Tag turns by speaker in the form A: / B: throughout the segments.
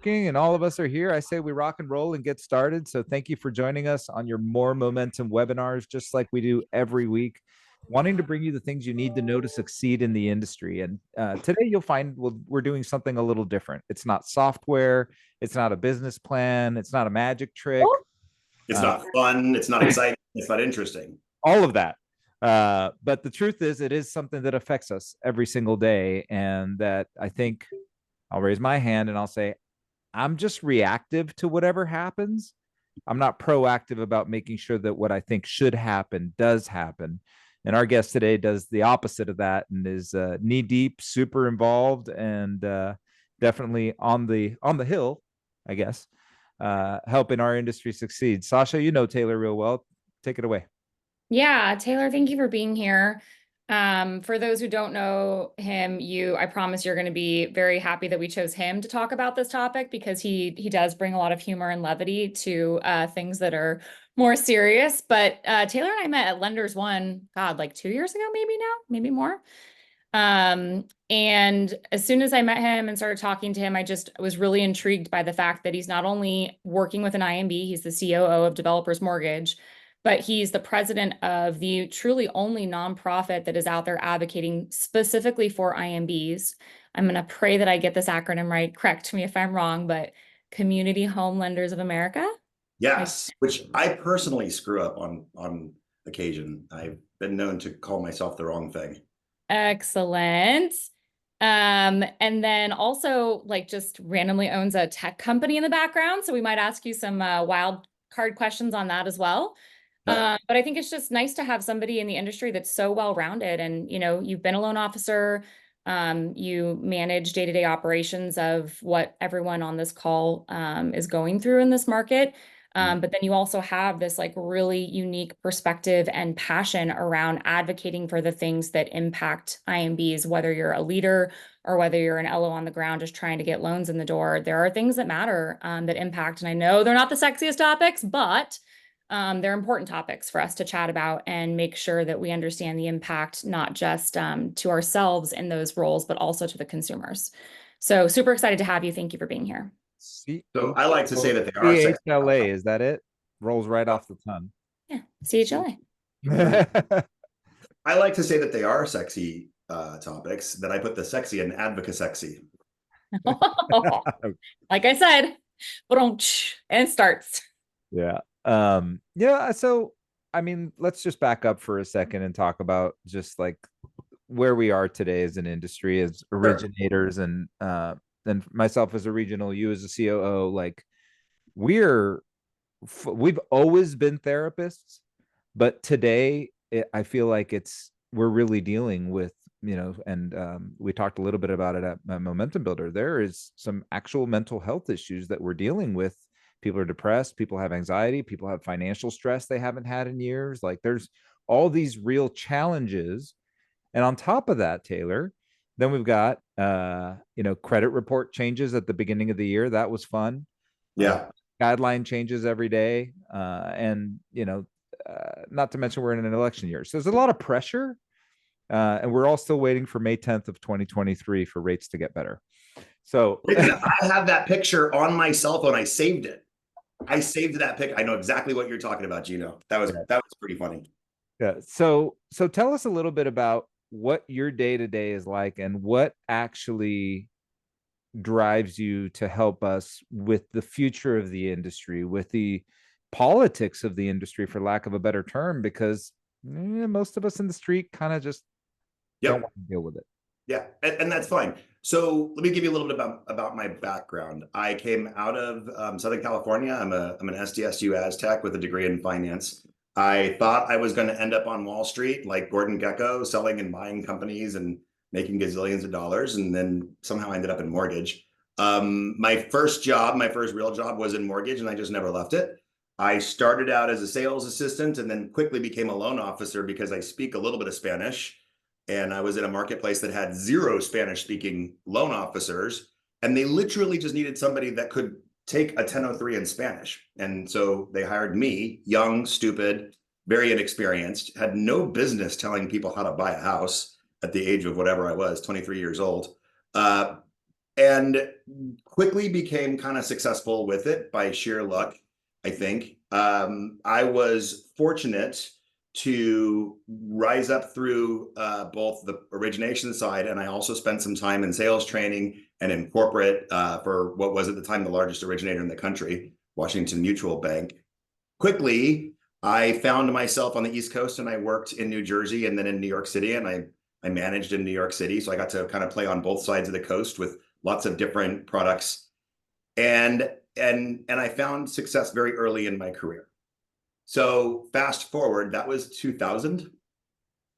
A: And all of us are here. I say we rock and roll and get started. So thank you for joining us on your More Momentum webinars, just like we do every week, wanting to bring you the things you need to know to succeed in the industry. And today you'll find we're doing something a little different. It's not software. It's not a business plan. It's not a magic trick.
B: It's not fun. It's not exciting. It's not interesting.
A: All of that. But the truth is, it is something that affects us every single day. And that I think I'll raise my hand and I'll say, I'm just reactive to whatever happens. I'm not proactive about making sure that what I think should happen does happen. And our guest today does the opposite of that and is knee deep, super involved, and definitely on the hill, I guess, helping our industry succeed. Sasha, you know Taylor real well. Take it away.
C: Yeah, Taylor, thank you for being here. For those who don't know him, I promise you're going to be very happy that we chose him to talk about this topic because he does bring a lot of humor and levity to things that are more serious. But Taylor and I met at Lenders One, God, like 2 years ago, maybe now, maybe more. And as soon as I met him and started talking to him, I just was really intrigued by the fact that he's not only working with an IMB, he's the COO of Developers Mortgage, but he's the president of the truly only nonprofit that is out there advocating specifically for IMBs. I'm going to pray that I get this acronym right. Correct me if I'm wrong, but Community Home Lenders of America.
B: Yes, which I personally screw up on occasion. I've been known to call myself the wrong thing.
C: Excellent. And then also like just randomly owns a tech company in the background. So we might ask you some wild card questions on that as well. But I think it's just nice to have somebody in the industry that's so well-rounded. And, you've been a loan officer, you manage day-to-day operations of what everyone on this call is going through in this market. But then you also have this like really unique perspective and passion around advocating for the things that impact IMBs, whether you're a leader or whether you're an LO on the ground just trying to get loans in the door. There are things that matter that impact. And I know they're not the sexiest topics, but they're important topics for us to chat about and make sure that we understand the impact, not just to ourselves in those roles, but also to the consumers. So super excited to have you. Thank you for being here.
B: So I like to say that they are
A: CHLA, is that it? Rolls right off the tongue.
C: Yeah, CHLA.
B: I like to say that they are sexy topics, that I put the sexy in advocacy.
C: Like I said, and it starts.
A: Yeah. So I mean, let's just back up for a second and talk about just like where we are today as an industry, as originators, and myself as a regional, you as a COO. Like we've always been therapists, but today I feel like we're really dealing with, and we talked a little bit about it at Momentum Builder. There is some actual mental health issues that we're dealing with. People are depressed, people have anxiety, people have financial stress they haven't had in years. Like there's all these real challenges. And on top of that, Taylor, then we've got credit report changes at the beginning of the year. That was fun.
B: Yeah.
A: Guideline changes every day. And not to mention we're in an election year. So there's a lot of pressure. And we're all still waiting for May 10th of 2023 for rates to get better. So
B: I have that picture on my cell phone. I saved it. I saved that pic. I know exactly what you're talking about, Gino. That was pretty funny.
A: Yeah. So tell us a little bit about what your day-to-day is like and what actually drives you to help us with the future of the industry, with the politics of the industry, for lack of a better term, because most of us in the street kind of just don't want to deal with it.
B: Yeah, and that's fine. So let me give you a little bit about my background. I came out of Southern California. I'm an SDSU Aztec with a degree in finance. I thought I was going to end up on Wall Street like Gordon Gekko, selling and buying companies and making gazillions of dollars, and then somehow I ended up in mortgage. My first real job was in mortgage, and I just never left it. I started out as a sales assistant and then quickly became a loan officer because I speak a little bit of Spanish. And I was in a marketplace that had 0 Spanish-speaking loan officers, and they literally just needed somebody that could take a 1003 in Spanish. And so they hired me, young, stupid, very inexperienced, had no business telling people how to buy a house at the age of whatever I was, 23 years old. and quickly became kind of successful with it by sheer luck, I think. I was fortunate to rise up through both the origination side, and I also spent some time in sales training and in corporate for what was at the time the largest originator in the country, Washington Mutual Bank. Quickly, I found myself on the East Coast, and I worked in New Jersey and then in New York City, and I managed in New York City. So I got to kind of play on both sides of the coast with lots of different products. And I found success very early in my career. So fast forward, that was 2000.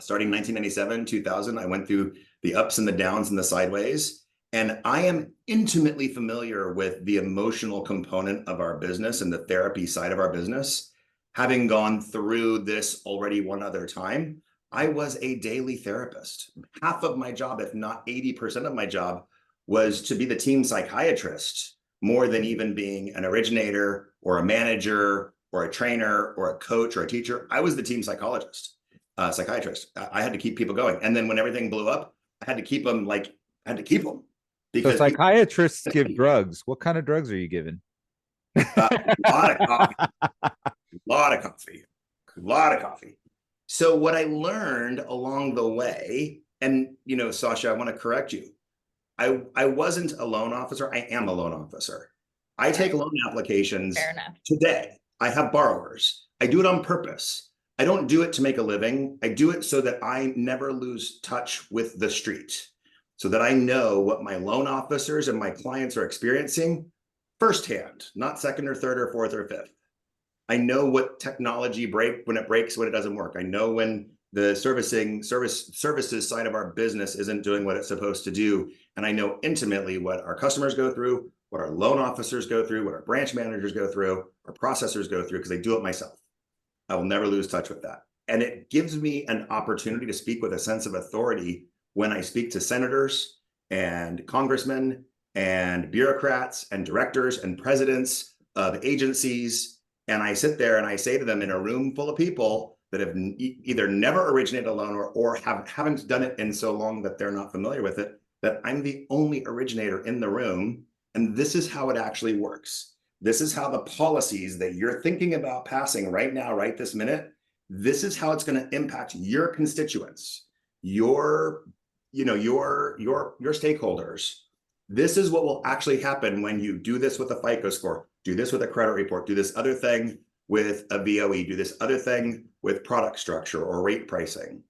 B: Starting 1997, 2000, I went through the ups and the downs and the sideways. And I am intimately familiar with the emotional component of our business and the therapy side of our business. Having gone through this already one other time, I was a daily therapist. Half of my job, if not 80% of my job, was to be the team psychiatrist, more than even being an originator or a manager or a trainer or a coach or a teacher. I was the team psychologist, psychiatrist. I had to keep people going. And then when everything blew up, I had to keep them
A: So
B: because
A: psychiatrists give drugs. What kind of drugs are you giving?
B: a lot of coffee, a lot of coffee, a lot of coffee. So what I learned along the way, and Sasha, I want to correct you. I wasn't a loan officer. I am a loan officer. I take loan applications today. I have borrowers. I do it on purpose. I don't do it to make a living. I do it so that I never lose touch with the street, so that I know what my loan officers and my clients are experiencing firsthand, not second or third or fourth or fifth. I know what technology when it breaks, when it doesn't work. I know when the services side of our business isn't doing what it's supposed to do. And I know intimately what our customers go through, what our loan officers go through, what our branch managers go through, our processors go through, because I do it myself. I will never lose touch with that. And it gives me an opportunity to speak with a sense of authority when I speak to senators and congressmen and bureaucrats and directors and presidents of agencies. And I sit there and I say to them in a room full of people that have either never originated a loan or haven't done it in so long that they're not familiar with it, that I'm the only originator in the room. And this is how it actually works. This is how the policies that you're thinking about passing right now, right this minute, this is how it's going to impact your constituents, your stakeholders. This is what will actually happen when you do this with a FICO score, do this with a credit report, do this other thing with a VOE, do this other thing with product structure or rate pricing.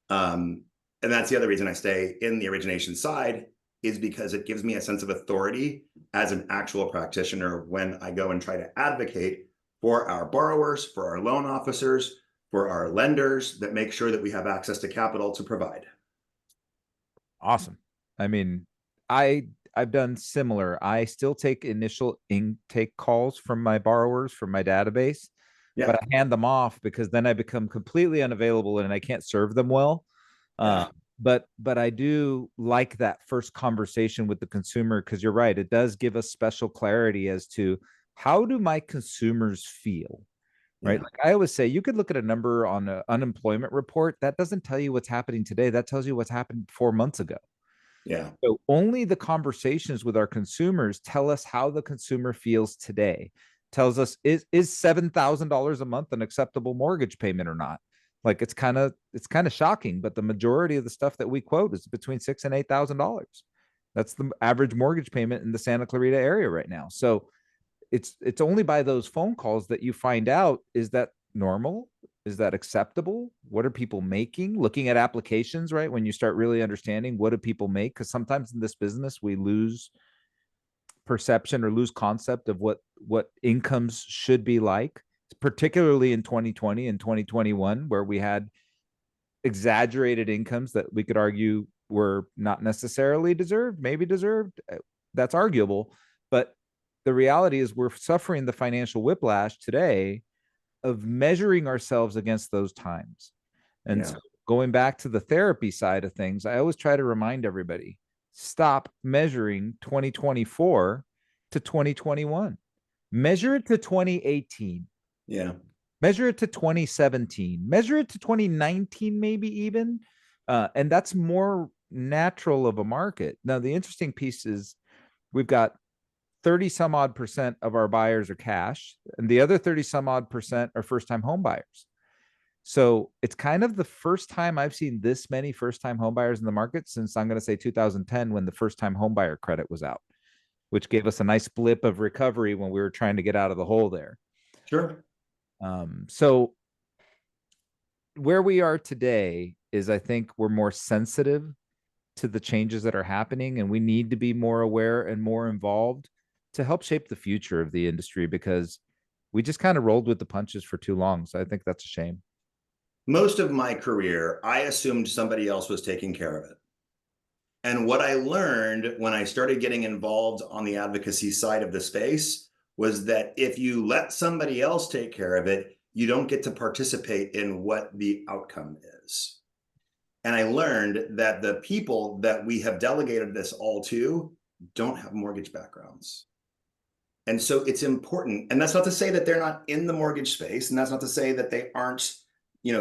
B: And that's the other reason I stay in the origination side, is because it gives me a sense of authority as an actual practitioner when I go and try to advocate for our borrowers, for our loan officers, for our lenders, that make sure that we have access to capital to provide.
A: Awesome. I mean, I've done similar. I still take initial intake calls from my borrowers from my database, but I hand them off because then I become completely unavailable and I can't serve them well. But I do like that first conversation with the consumer, because you're right, it does give us special clarity as to how do my consumers feel, right? Like I always say, you could look at a number on an unemployment report that doesn't tell you what's happening today. That tells you what's happened 4 months ago. So only the conversations with our consumers tell us how the consumer feels today. Tells us, is $7,000 a month an acceptable mortgage payment or not? Like it's kind of shocking, but the majority of the stuff that we quote is between $6,000 and $8,000. That's the average mortgage payment in the Santa Clarita area right now. So it's only by those phone calls that you find out, is that normal? Is that acceptable? What are people making? Looking at applications, right? When you start really understanding what do people make, because sometimes in this business we lose perception or lose concept of what incomes should be like, particularly in 2020 and 2021, where we had exaggerated incomes that we could argue were not necessarily deserved, maybe deserved. That's arguable. But the reality is we're suffering the financial whiplash today of measuring ourselves against those times. And so going back to the therapy side of things, I always try to remind everybody, stop measuring 2024 to 2021. Measure it to 2018. Measure it to 2017. Measure it to 2019, maybe even. And that's more natural of a market. Now, the interesting piece is we've got 30 some odd percent of our buyers are cash, and the other 30 some odd percent are first time home buyers. So it's kind of the first time I've seen this many first time home buyers in the market since, I'm going to say, 2010, when the first time home buyer credit was out, which gave us a nice blip of recovery when we were trying to get out of the hole there.
B: Sure.
A: So where we are today is, I think we're more sensitive to the changes that are happening, and we need to be more aware and more involved to help shape the future of the industry, because we just kind of rolled with the punches for too long. So I think that's a shame.
B: Most of my career, I assumed somebody else was taking care of it. And what I learned when I started getting involved on the advocacy side of the space was that if you let somebody else take care of it, you don't get to participate in what the outcome is. And I learned that the people that we have delegated this all to don't have mortgage backgrounds. And so it's important. And that's not to say that they're not in the mortgage space. And that's not to say that they aren't,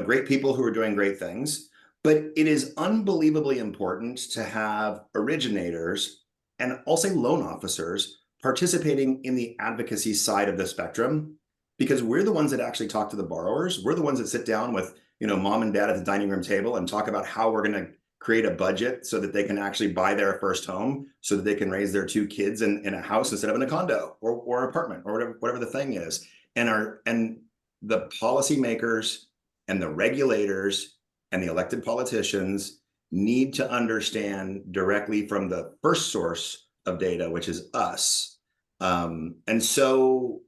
B: great people who are doing great things. But it is unbelievably important to have originators and I'll say loan officers participating in the advocacy side of the spectrum, because we're the ones that actually talk to the borrowers. We're the ones that sit down with, mom and dad at the dining room table and talk about how we're going to create a budget so that they can actually buy their first home, so that they can raise their 2 kids in a house instead of in a condo or apartment or whatever the thing is. And the policymakers and the regulators and the elected politicians need to understand directly from the first source of data, which is us. And so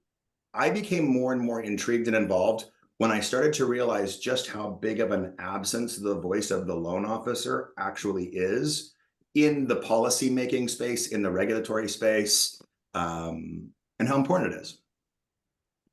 B: I became more and more intrigued and involved when I started to realize just how big of an absence the voice of the loan officer actually is in the policy-making space, in the regulatory space, and how important it is.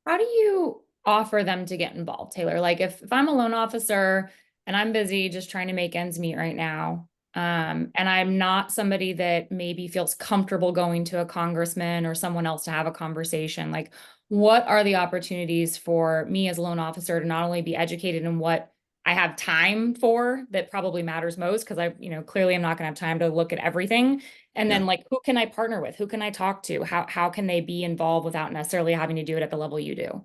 C: How do you offer them to get involved, Taylor? Like if I'm a loan officer and I'm busy just trying to make ends meet right now, and I'm not somebody that maybe feels comfortable going to a congressman or someone else to have a conversation, like what are the opportunities for me as a loan officer to not only be educated in what I have time for that probably matters most, because clearly I'm not going to have time to look at everything. And then like, who can I partner with? Who can I talk to? How can they be involved without necessarily having to do it at the level you do?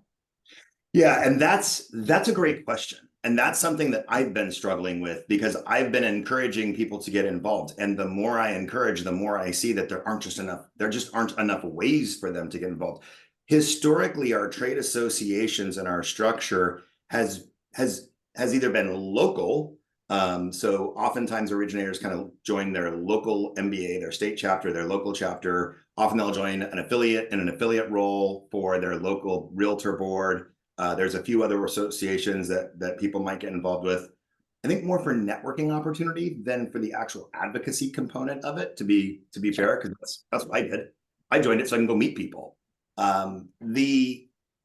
B: Yeah, and that's a great question. And that's something that I've been struggling with, because I've been encouraging people to get involved. And the more I encourage, the more I see that there just aren't enough ways for them to get involved. Historically, our trade associations and our structure has either been local. So oftentimes originators kind of join their local MBA, their state chapter, their local chapter. Often they'll join an affiliate in an affiliate role for their local realtor board. There's a few other associations that people might get involved with. I think more for networking opportunity than for the actual advocacy component of it, to be fair, because that's what I did. I joined it so I can go meet people.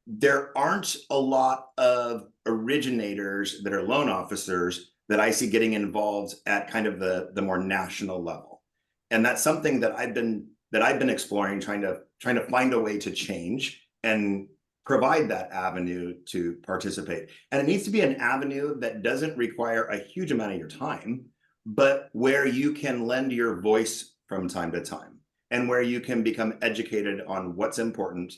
B: There aren't a lot of originators that are loan officers that I see getting involved at kind of the more national level. And that's something that I've been exploring, trying to find a way to change and provide that avenue to participate. And it needs to be an avenue that doesn't require a huge amount of your time, but where you can lend your voice from time to time, and where you can become educated on what's important.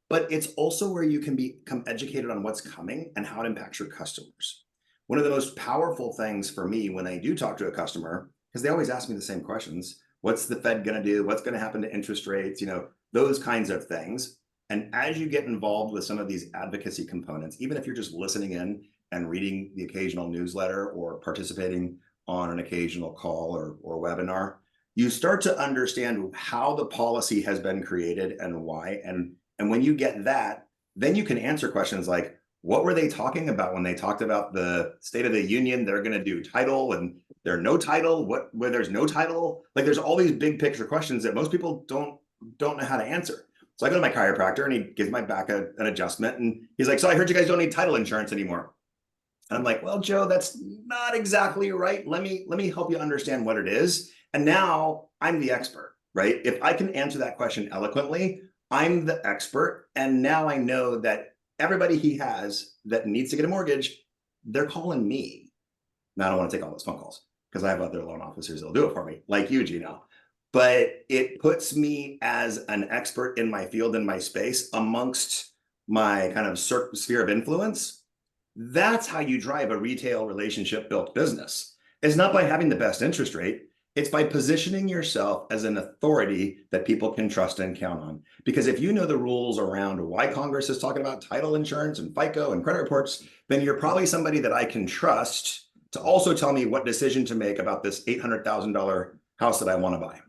B: But it's also where you can become educated on what's coming and how it impacts your customers. One of the most powerful things for me when I do talk to a customer, because they always ask me the same questions: what's the Fed going to do? What's going to happen to interest rates? Those kinds of things. And as you get involved with some of these advocacy components, even if you're just listening in and reading the occasional newsletter or participating on an occasional call or webinar, you start to understand how the policy has been created and why. And when you get that, then you can answer questions like, what were they talking about when they talked about the State of the Union? They're going to do title, and there's no title. Where there's no title? Like, there's all these big picture questions that most people don't know how to answer. So I go to my chiropractor and he gives my back an adjustment, and he's like, so I heard you guys don't need title insurance anymore. And I'm like, well, Joe, that's not exactly right. Let me help you understand what it is. And now I'm the expert, right? If I can answer that question eloquently, I'm the expert. And now I know that everybody he has that needs to get a mortgage, they're calling me. Now I don't want to take all those phone calls because I have other loan officers that'll do it for me, like you, Gino. but it puts me as an expert in my field, in my space, amongst my kind of sphere of influence. That's how you drive a retail relationship built business. It's not by having the best interest rate. It's by positioning yourself as an authority that people can trust and count on. Because if you know the rules around why Congress is talking about title insurance and FICO and credit reports, then you're probably somebody that I can trust to also tell me what decision to make about this $800,000 house that I want to buy.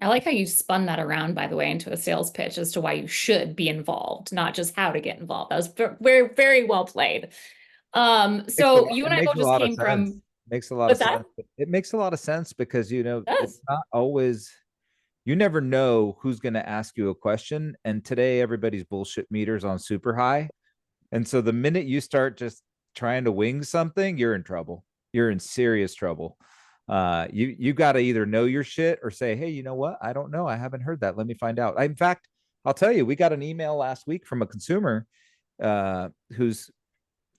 C: I like how you spun that around, by the way, into a sales pitch as to why you should be involved, not just how to get involved. That was very, very well played. So you and I both just came from.
A: Makes a lot of sense. It makes a lot of sense because, you know, it's not always, you never know who's going to ask you a question. And today everybody's bullshit meters on super high. And so the minute you start just trying to wing something, you're in trouble. You're in serious trouble. You got to either know your shit or say, hey, you know what? I don't know. I haven't heard that. Let me find out. In fact, I'll tell you, we got an email last week from a consumer who's,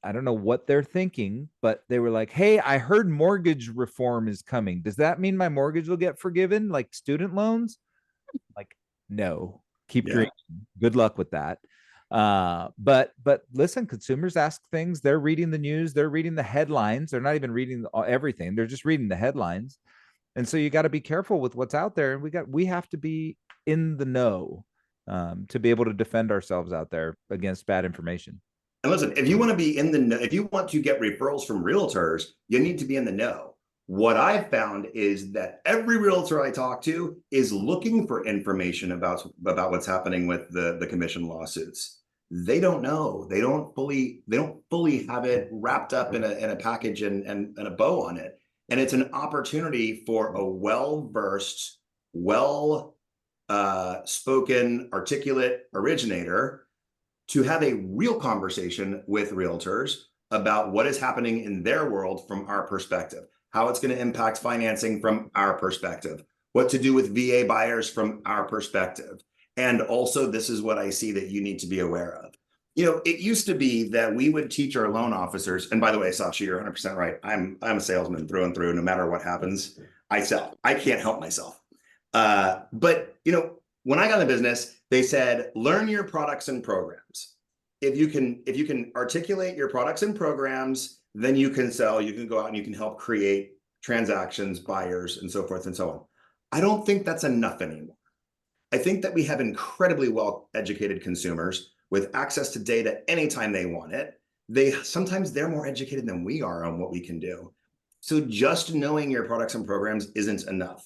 A: I don't know what they're thinking, but they were like, hey, I heard mortgage reform is coming. Does that mean my mortgage will get forgiven, like student loans? Like, no, keep dreaming. Good luck with that. But listen, consumers ask things. They're reading the news. They're reading the headlines. They're not even reading everything. They're just reading the headlines. And so you got to be careful with what's out there. And we have to be in the know to be able to defend ourselves out there against bad information.
B: And listen, if you want to be in the know, if you want to get referrals from realtors, you need to be in the know. What I've found is that every realtor I talk to is looking for information about what's happening with the commission lawsuits. They don't know. They don't fully have it wrapped up in a package and a bow on it. And it's an opportunity for a well-versed, spoken, articulate originator to have a real conversation with realtors about what is happening in their world from our perspective, how it's going to impact financing from our perspective, what to do with VA buyers from our perspective. And also, this is what I see that you need to be aware of. You know, it used to be that we would teach our loan officers, and by the way, Sasha, you're 100% right. I'm a salesman through and through. No matter what happens, I sell. I can't help myself. But, you know, when I got in the business, they said, learn your products and programs. If you can articulate your products and programs, then you can sell, you can go out and you can help create transactions, buyers, and so forth and so on. I don't think that's enough anymore. I think that we have incredibly well-educated consumers with access to data anytime they want it. Sometimes they're more educated than we are on what we can do. So just knowing your products and programs isn't enough.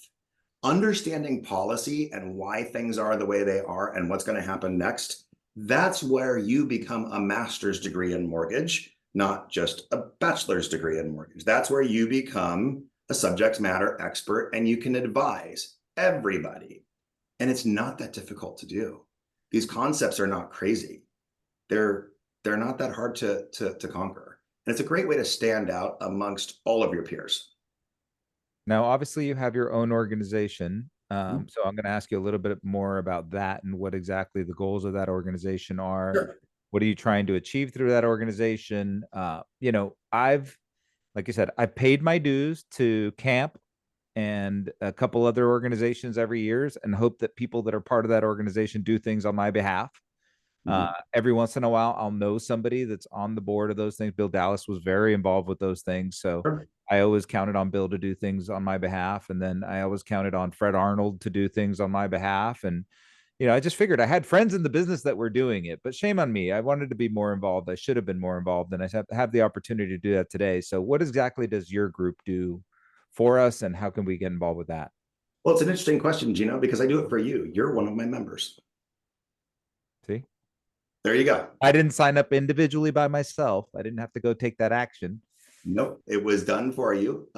B: Understanding policy and why things are the way they are and what's going to happen next, that's where you become a master's degree in mortgage, not just a bachelor's degree in mortgage. That's where you become a subject matter expert and you can advise everybody. And it's not that difficult to do. These concepts are not crazy. They're not that hard to conquer. And it's a great way to stand out amongst all of your peers.
A: Now, obviously, you have your own organization. So I'm going to ask you a little bit more about that and what exactly the goals of that organization are. Sure. What are you trying to achieve through that organization? You know, like I said, I paid my dues to CAMP and a couple other organizations every year and hope that people that are part of that organization do things on my behalf. Every once in a while, I'll know somebody that's on the board of those things. Bill Dallas was very involved with those things. So sure. I always counted on Bill to do things on my behalf. And then I always counted on Fred Arnold to do things on my behalf. And, you know, I just figured I had friends in the business that were doing it, but shame on me. I wanted to be more involved. I should have been more involved, and I have the opportunity to do that today. So what exactly does your group do for us, and how can we get involved with that?
B: Well, it's an interesting question, Gino, because I do it for you. You're one of my members.
A: See?
B: There you go.
A: I didn't sign up individually by myself. I didn't have to go take that action.
B: Nope, it was done for you.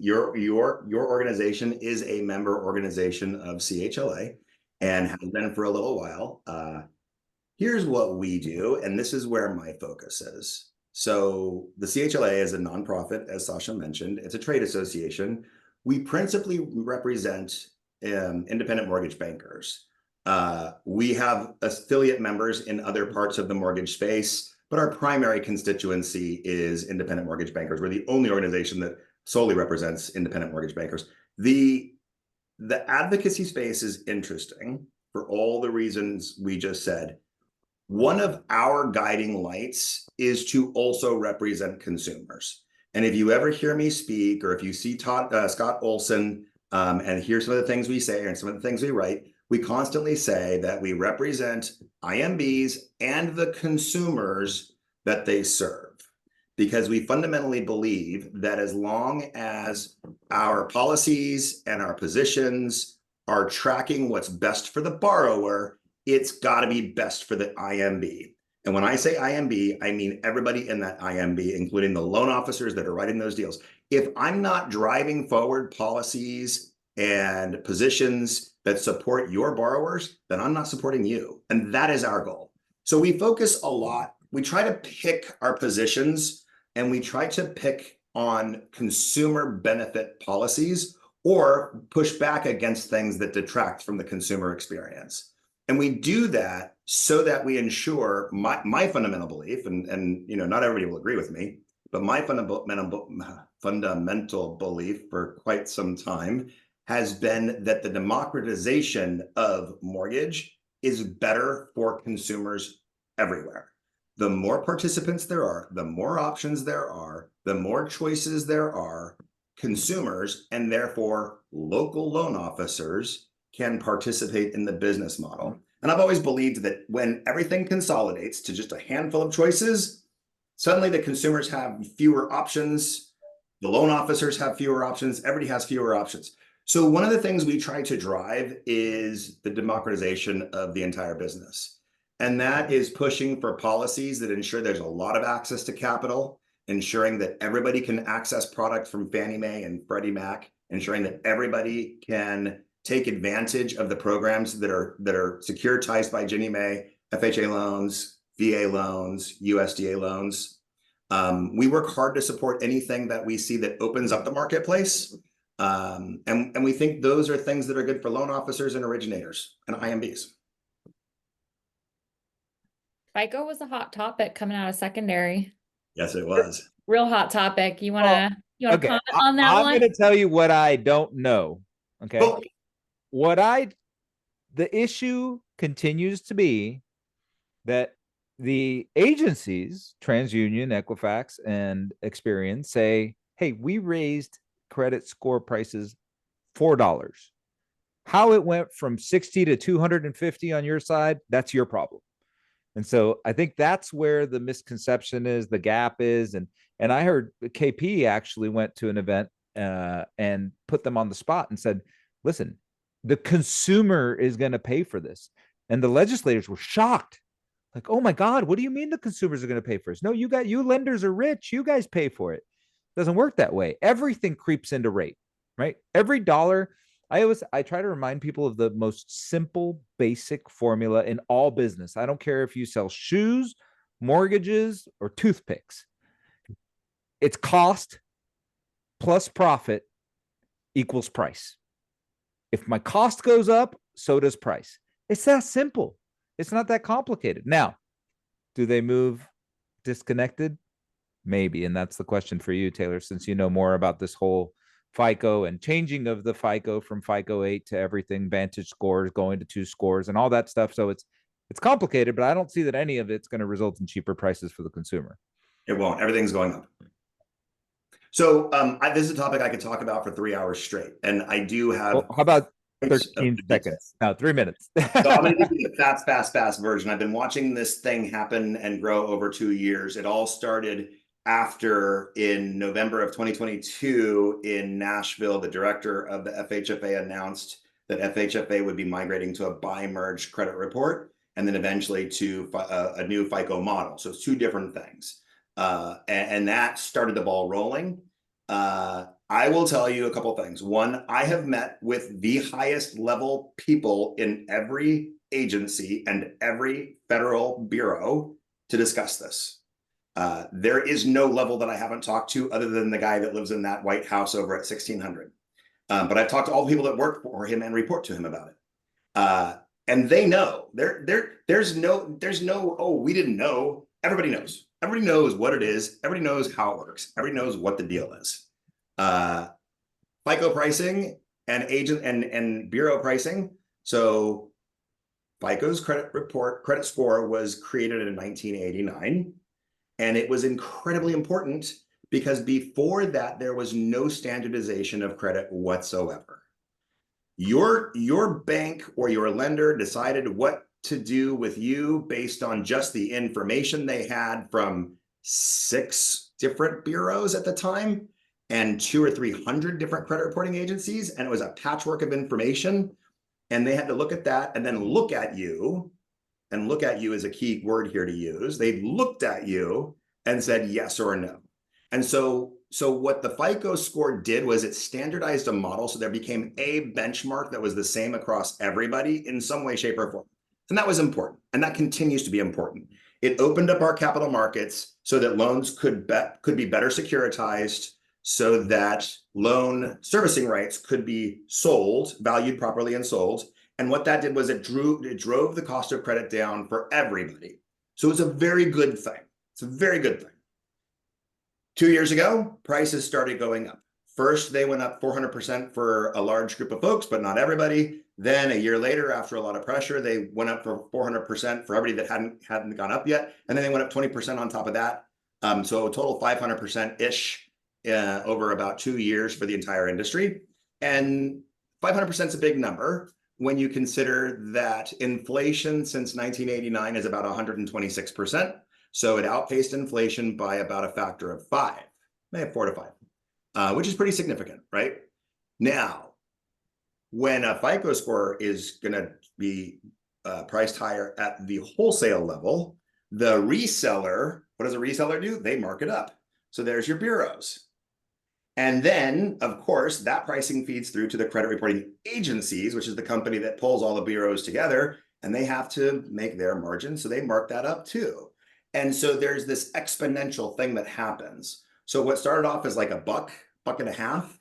B: Your organization is a member organization of CHLA and has been for a little while. Here's what we do, and this is where my focus is. So the CHLA is a nonprofit, as Sasha mentioned. It's a trade association. We principally represent independent mortgage bankers. We have affiliate members in other parts of the mortgage space, but our primary constituency is independent mortgage bankers. We're the only organization that solely represents independent mortgage bankers. The the advocacy space is interesting for all the reasons we just said. One of our guiding lights is to also represent consumers. And if you ever hear me speak, or if you see Scott Olson and hear some of the things we say and some of the things we write, we constantly say that we represent IMBs and the consumers that they serve. Because we fundamentally believe that as long as our policies and our positions are tracking what's best for the borrower, it's got to be best for the IMB. And when I say IMB, I mean everybody in that IMB, including the loan officers that are writing those deals. If I'm not driving forward policies and positions that support your borrowers, then I'm not supporting you. And that is our goal. So we focus a lot. We try to pick our positions, and we try to pick on consumer benefit policies or push back against things that detract from the consumer experience. And we do that so that we ensure my fundamental belief, and you know, not everybody will agree with me, but my fundamental belief for quite some time has been that the democratization of mortgage is better for consumers everywhere. The more participants there are, the more options there are, the more choices there are, consumers and therefore local loan officers can participate in the business model. And I've always believed that when everything consolidates to just a handful of choices, suddenly the consumers have fewer options, the loan officers have fewer options, everybody has fewer options. So one of the things we try to drive is the democratization of the entire business. And that is pushing for policies that ensure there's a lot of access to capital, ensuring that everybody can access product from Fannie Mae and Freddie Mac, ensuring that everybody can take advantage of the programs that are securitized by Ginnie Mae, FHA loans, VA loans, USDA loans. We work hard to support anything that we see that opens up the marketplace. And we think those are things that are good for loan officers and originators and IMBs.
C: FICO was a hot topic coming out of secondary.
B: Yes, it was.
C: Real hot topic. You wanna
A: Okay,
C: comment on that one?
A: I'm going to tell you what I don't know. Okay.
B: Well,
A: The issue continues to be that the agencies, TransUnion, Equifax, and Experian, say, hey, we raised credit score prices $4. How it went from 60 to 250 on your side, that's your problem. And so I think that's where the misconception is, the gap is. And I heard KP actually went to an event and put them on the spot and said, listen, the consumer is going to pay for this. And the legislators were shocked. Like, oh my God, what do you mean the consumers are going to pay for this? No, you lenders are rich. You guys pay for it. It doesn't work that way. Everything creeps into rate, right? Every dollar. I try to remind people of the most simple, basic formula in all business. I don't care if you sell shoes, mortgages, or toothpicks. It's cost plus profit equals price. If my cost goes up, so does price. It's that simple. It's not that complicated. Now, do they move disconnected? Maybe. And that's the question for you, Taylor, since you know more about this whole FICO and changing of the FICO from FICO 8 to everything, Vantage scores going to 2 scores and all that stuff. So it's complicated, but I don't see that any of it's going to result in cheaper prices for the consumer.
B: It won't. Everything's going up. So this is a topic I could talk about for 3 hours straight. And I do have...
A: Well, how about 13 seconds? No, 3 minutes.
B: So I'm going to give you the fast version. I've been watching this thing happen and grow over 2 years. It all started after, in November of 2022 in Nashville, the director of the FHFA announced that FHFA would be migrating to a buy-merge credit report and then eventually to a new FICO model. So it's 2 different things. And that started the ball rolling. I will tell you a couple things. One, I have met with the highest level people in every agency and every federal bureau to discuss this. There is no level that I haven't talked to other than the guy that lives in that White House over at 1600. But I've talked to all the people that work for him and report to him about it. And they know. There's no, oh, we didn't know. Everybody knows. Everybody knows what it is. Everybody knows how it works. Everybody knows what the deal is. FICO pricing and agent and bureau pricing. So FICO's credit score was created in 1989, and it was incredibly important because before that, there was no standardization of credit whatsoever. Your bank or your lender decided what to do with you based on just the information they had from 6 different bureaus at the time and 200 or 300 different credit reporting agencies. And it was a patchwork of information. And they had to look at that and then look at you. And look at you is a key word here to use. They looked at you and said yes or no. And so what the FICO score did was it standardized a model, so there became a benchmark that was the same across everybody in some way, shape, or form. And that was important, and that continues to be important. It opened up our capital markets so that loans could be better securitized, so that loan servicing rights could be sold, valued properly and sold. And what that did was it drove the cost of credit down for everybody. So it's a very good thing. It's a very good thing. 2 years ago, prices started going up. First, they went up 400% for a large group of folks, but not everybody. Then a year later, after a lot of pressure, they went up for 400% for everybody that hadn't gone up yet. And then they went up 20% on top of that. So a total 500%-ish over about 2 years for the entire industry. And 500% is a big number when you consider that inflation since 1989 is about 126%. So it outpaced inflation by about a factor of 5, maybe 4 to 5, which is pretty significant, right? Now, when a FICO score is going to be priced higher at the wholesale level, the reseller, what does a reseller do? They mark it up. So there's your bureaus. And then, of course, that pricing feeds through to the credit reporting agencies, which is the company that pulls all the bureaus together, and they have to make their margin. So they mark that up too. And so there's this exponential thing that happens. So what started off as like a buck and a half,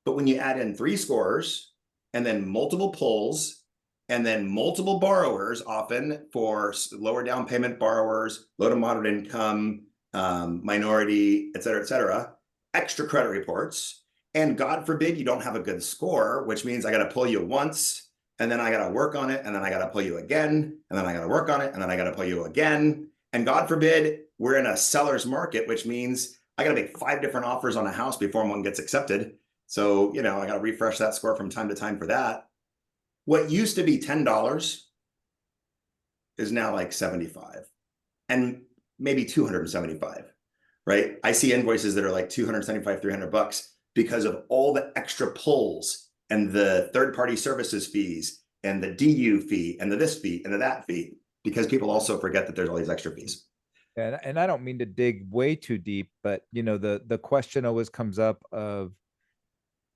B: but when you add in 3 scores and then multiple pulls and then multiple borrowers, often for lower down payment borrowers, low to moderate income, minority, et cetera, extra credit reports, and God forbid you don't have a good score, which means I got to pull you once, and then I got to work on it, and then I got to pull you again, and then I got to work on it, and then I got to pull you again. And God forbid, we're in a seller's market, which means I got to make 5 different offers on a house before one gets accepted. So, I got to refresh that score from time to time for that. What used to be $10 is now like 75 and maybe 275, right? I see invoices that are like 275, $300 because of all the extra pulls and the third-party services fees and the DU fee and the this fee and the that fee, because people also forget that there's all these extra fees.
A: And I don't mean to dig way too deep, but the question always comes up of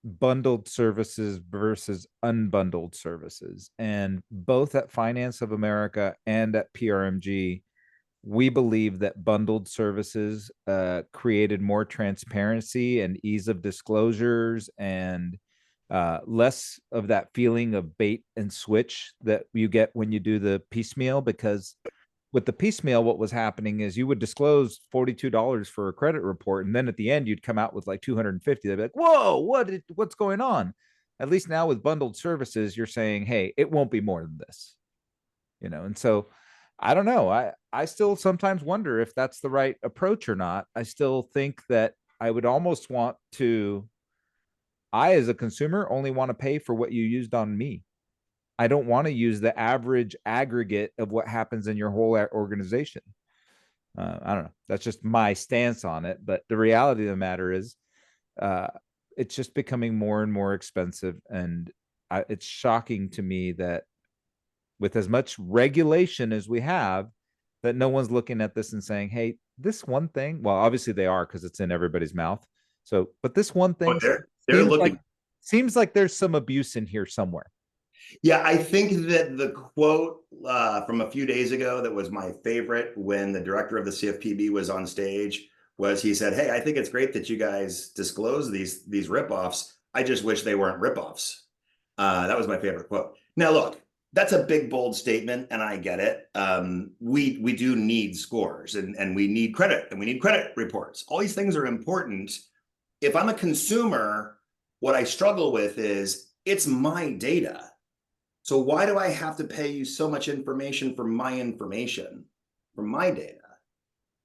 A: bundled services versus unbundled services. And both at Finance of America and at PRMG, we believe that bundled services created more transparency and ease of disclosures and less of that feeling of bait and switch that you get when you do the piecemeal. Because with the piecemeal, what was happening is you would disclose $42 for a credit report, and then at the end you'd come out with like 250. They'd be like, whoa, what's going on? At least now with bundled services, you're saying, hey, it won't be more than this, and so I don't know. I still sometimes wonder if that's the right approach or not. I still think that I would almost want to, as a consumer, only want to pay for what you used on me. I don't want to use the average aggregate of what happens in your whole organization. I don't know. That's just my stance on it. But the reality of the matter is it's just becoming more and more expensive. And it's shocking to me that with as much regulation as we have, that no one's looking at this and saying, hey, this one thing, well, obviously they are because it's in everybody's mouth. So, but this one thing
B: they're looking.
A: Seems like there's some abuse in here somewhere.
B: Yeah, I think that the quote from a few days ago that was my favorite when the director of the CFPB was on stage was he said, hey, I think it's great that you guys disclose these ripoffs. I just wish they weren't ripoffs. That was my favorite quote. Now, look, that's a big, bold statement, and I get it. We do need scores, and we need credit, and we need credit reports. All these things are important. If I'm a consumer, what I struggle with is it's my data. So why do I have to pay you so much information for my information, for my data?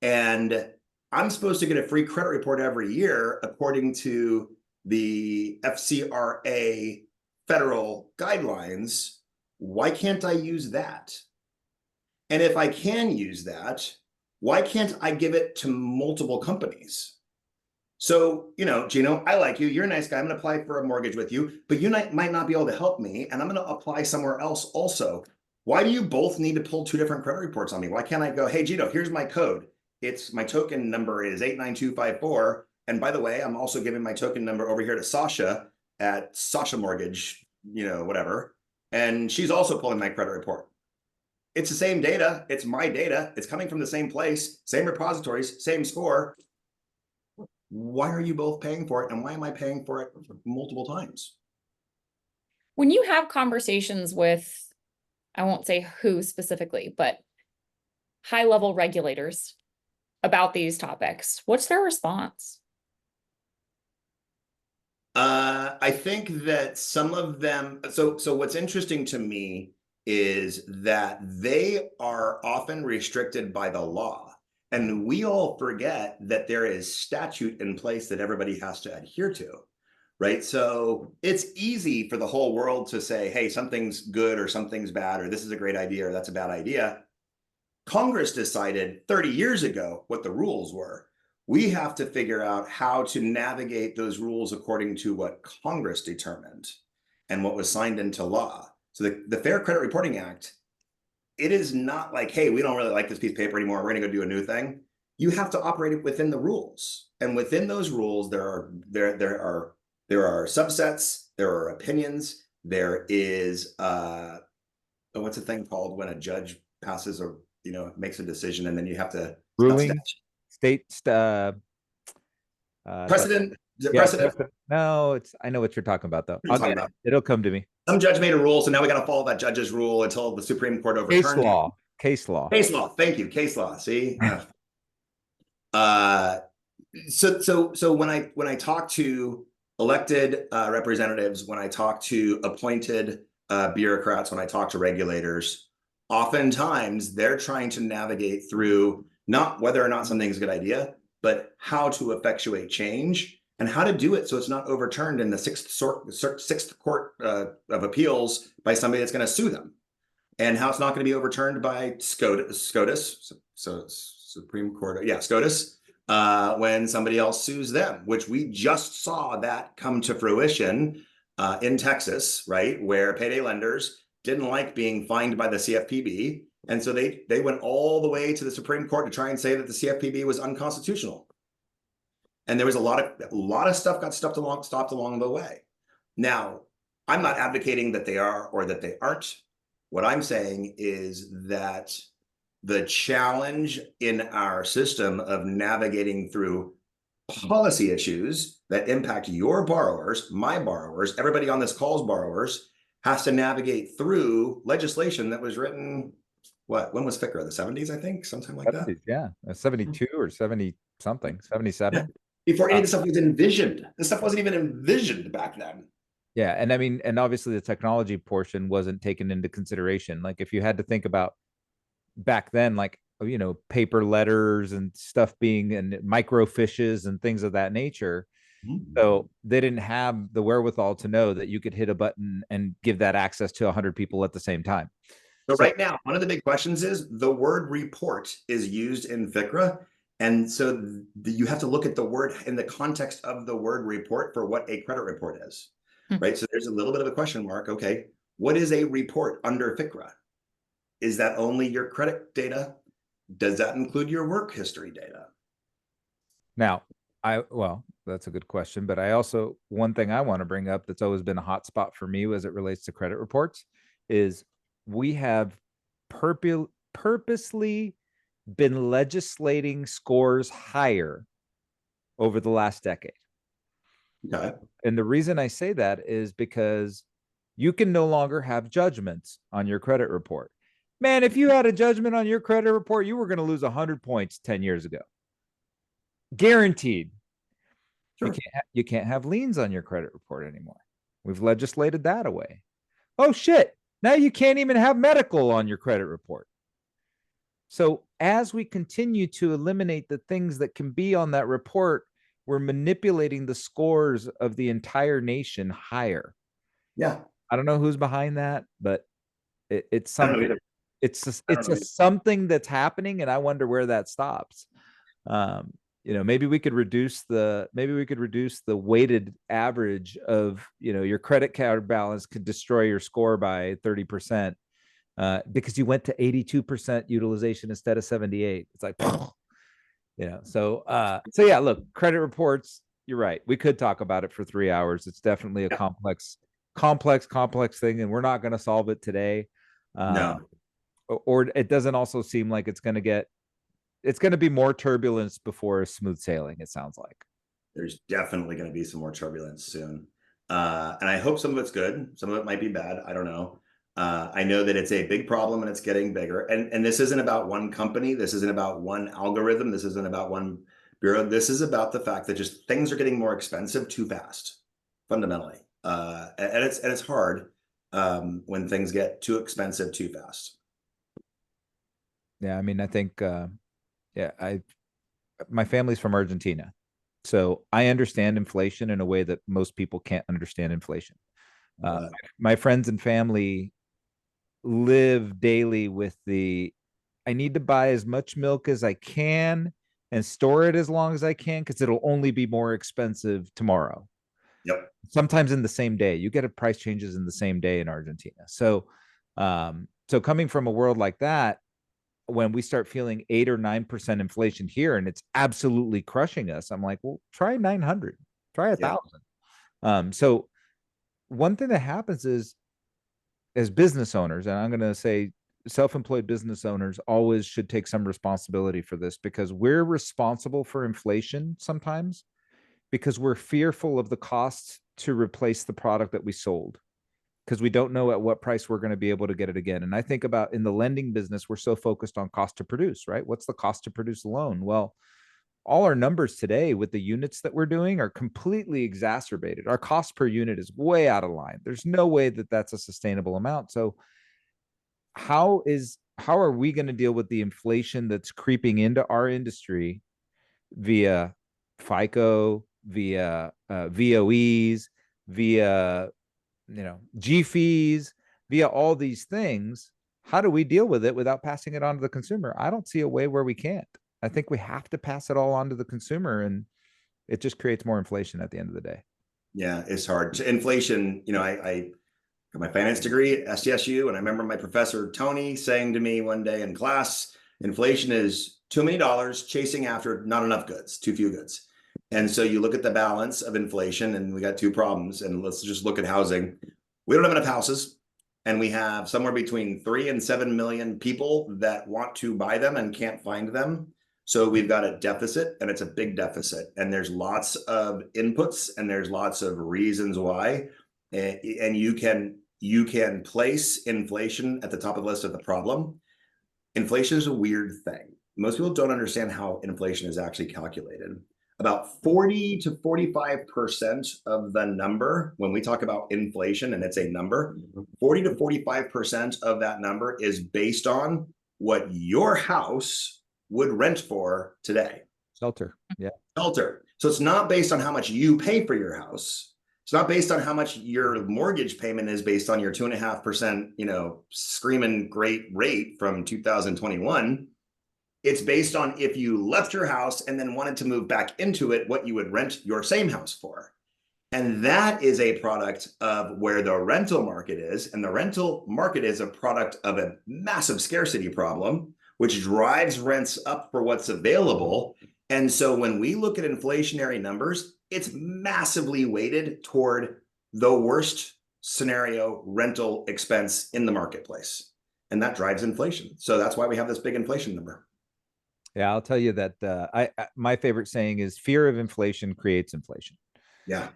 B: And I'm supposed to get a free credit report every year according to the FCRA federal guidelines. Why can't I use that? And if I can use that, why can't I give it to multiple companies? So, Gino, I like you. You're a nice guy. I'm going to apply for a mortgage with you, but you might not be able to help me. And I'm going to apply somewhere else also. Why do you both need to pull two different credit reports on me? Why can't I go, hey, Gino, here's my code. It's my token number is 89254. And by the way, I'm also giving my token number over here to Sasha at Sasha Mortgage, whatever. And she's also pulling my credit report. It's the same data. It's my data. It's coming from the same place, same repositories, same score. Why are you both paying for it? And why am I paying for it multiple times?
C: When you have conversations with, I won't say who specifically, but high-level regulators about these topics, what's their response?
B: I think that some of them, so what's interesting to me is that they are often restricted by the law. And we all forget that there is statute in place that everybody has to adhere to, right? So it's easy for the whole world to say, hey, something's good or something's bad, or this is a great idea or that's a bad idea. Congress decided 30 years ago what the rules were. We have to figure out how to navigate those rules according to what Congress determined and what was signed into law. So the Fair Credit Reporting Act, it is not like, hey, we don't really like this piece of paper anymore, we're going to go do a new thing. You have to operate it within the rules, and within those rules there are subsets, there are opinions, there is what's the thing called when a judge passes or makes a decision and then you have to
A: ruling state
B: precedent. Is it
A: yeah,
B: precedent?
A: No, I know what you're talking about though. It'll come to me.
B: Some judge made a rule, so now we got to follow that judge's rule until the Supreme Court overturned it.
A: Case law.
B: Thank you. Case law. See. So when I talk to elected representatives, when I talk to appointed bureaucrats, when I talk to regulators, oftentimes they're trying to navigate through not whether or not something's a good idea, but how to effectuate change and how to do it so it's not overturned in the sixth court of appeals by somebody that's going to sue them, and how it's not going to be overturned by SCOTUS, so Supreme Court, SCOTUS, when somebody else sues them, which we just saw that come to fruition in Texas, right, where payday lenders didn't like being fined by the CFPB. And so they went all the way to the Supreme Court to try and say that the CFPB was unconstitutional. And there was a lot of stuff got stopped along the way. Now, I'm not advocating that they are or that they aren't. What I'm saying is that the challenge in our system of navigating through policy issues that impact your borrowers, my borrowers, everybody on this call's borrowers, has to navigate through legislation that was written, when was FICO? The 70s, I think, sometime like
A: 70s,
B: that.
A: Yeah, 72 or 70 something, 77.
B: Yeah. Before any of this stuff was envisioned. This stuff wasn't even envisioned back then.
A: Yeah, and I mean, and obviously the technology portion wasn't taken into consideration. Like if you had to think about back then, like, paper letters and stuff being and microfiches and things of that nature. So they didn't have the wherewithal to know that you could hit a button and give that access to 100 people at the same time.
B: So right now, one of the big questions is the word report is used in FICRA. And so you have to look at the word in the context of the word report for what a credit report is, right? So there's a little bit of a question mark. Okay, what is a report under FICRA? Is that only your credit data? Does that include your work history data?
A: Now, that's a good question, but one thing I want to bring up that's always been a hot spot for me as it relates to credit reports is we have purposely been legislating scores higher over the last decade.
B: Okay.
A: And the reason I say that is because you can no longer have judgments on your credit report. Man, if you had a judgment on your credit report, you were going to lose 100 points 10 years ago. Guaranteed. Sure. You can't have liens on your credit report anymore. We've legislated that away. Oh shit. Now you can't even have medical on your credit report. So as we continue to eliminate the things that can be on that report, we're manipulating the scores of the entire nation higher.
B: Yeah.
A: I don't know who's behind that, but it's something. It's something that's happening, and I wonder where that stops. Maybe we could reduce the weighted average of, your credit card balance could destroy your score by 30%, because you went to 82% utilization instead of 78. It's like, so yeah, look, credit reports, you're right. We could talk about it for 3 hours. It's definitely a complex thing, and we're not going to solve it today.
B: No.
A: Or it doesn't also seem like it's going to be more turbulence before smooth sailing, it sounds like.
B: There's definitely going to be some more turbulence soon. And I hope some of it's good. Some of it might be bad. I don't know. I know that it's a big problem and it's getting bigger. And this isn't about one company. This isn't about one algorithm. This isn't about one bureau. This is about the fact that just things are getting more expensive too fast, fundamentally. And it's hard when things get too expensive too fast.
A: Yeah, I mean, I think, my family's from Argentina, so I understand inflation in a way that most people can't understand inflation. My friends and family live daily with I need to buy as much milk as I can and store it as long as I can, because it'll only be more expensive tomorrow.
B: Yep.
A: Sometimes in the same day. You get price changes in the same day in Argentina. So coming from a world like that, when we start feeling 8 or 9% inflation here and it's absolutely crushing us, I'm like, well, try 900, try 1,000. So one thing that happens is, as business owners, and I'm going to say self-employed business owners always should take some responsibility for this, because we're responsible for inflation sometimes because we're fearful of the cost to replace the product that we sold, because we don't know at what price we're going to be able to get it again. And I think about, in the lending business, we're so focused on cost to produce, right? What's the cost to produce a loan? Well, all our numbers today with the units that we're doing are completely exacerbated. Our cost per unit is way out of line. There's no way that that's a sustainable amount. So how are we going to deal with the inflation that's creeping into our industry via FICO, via VOEs, via G fees, via all these things? How do we deal with it without passing it on to the consumer? I don't see a way where we can't. I think we have to pass it all on to the consumer, and it just creates more inflation at the end of the day.
B: Yeah, it's hard. Inflation, I got my finance degree at SDSU, and I remember my professor, Tony, saying to me one day in class, inflation is too many dollars chasing after not enough goods, too few goods. And so you look at the balance of inflation, and we got two problems. And let's just look at housing. We don't have enough houses, and we have somewhere between 3 and 7 million people that want to buy them and can't find them. So we've got a deficit, and it's a big deficit. And there's lots of inputs, and there's lots of reasons why. And you can place inflation at the top of the list of the problem. Inflation is a weird thing. Most people don't understand how inflation is actually calculated. About 40 to 45% of the number, when we talk about inflation, and it's a number, 40 to 45% of that number is based on what your house would rent for today.
A: Shelter. Yeah.
B: Shelter. So it's not based on how much you pay for your house. It's not based on how much your mortgage payment is based on your 2.5%, screaming great rate from 2021. It's based on, if you left your house and then wanted to move back into it, what you would rent your same house for. And that is a product of where the rental market is. And the rental market is a product of a massive scarcity problem, which drives rents up for what's available. And so when we look at inflationary numbers, it's massively weighted toward the worst scenario rental expense in the marketplace. And that drives inflation. So that's why we have this big inflation number.
A: Yeah, I'll tell you that my favorite saying is, fear of inflation creates inflation.
B: Yeah.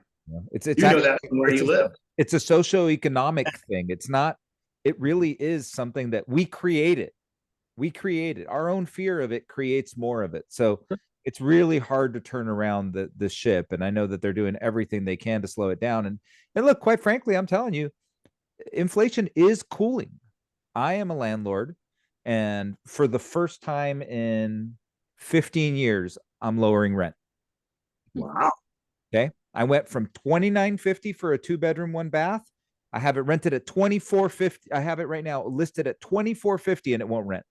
A: It's
B: actually, that from where you live.
A: It's a socioeconomic thing. It's not, it really is something that we created. We created our own fear of it, creates more of it. So it's really hard to turn around the ship. And I know that they're doing everything they can to slow it down. And look, quite frankly, I'm telling you, inflation is cooling. I am a landlord, and for the first time in 15 years, I'm lowering rent.
B: Wow.
A: Okay. I went from $29.50 for a 2-bedroom, 1-bath. I have it rented at $24.50. I have it right now listed at $24.50 and it won't rent.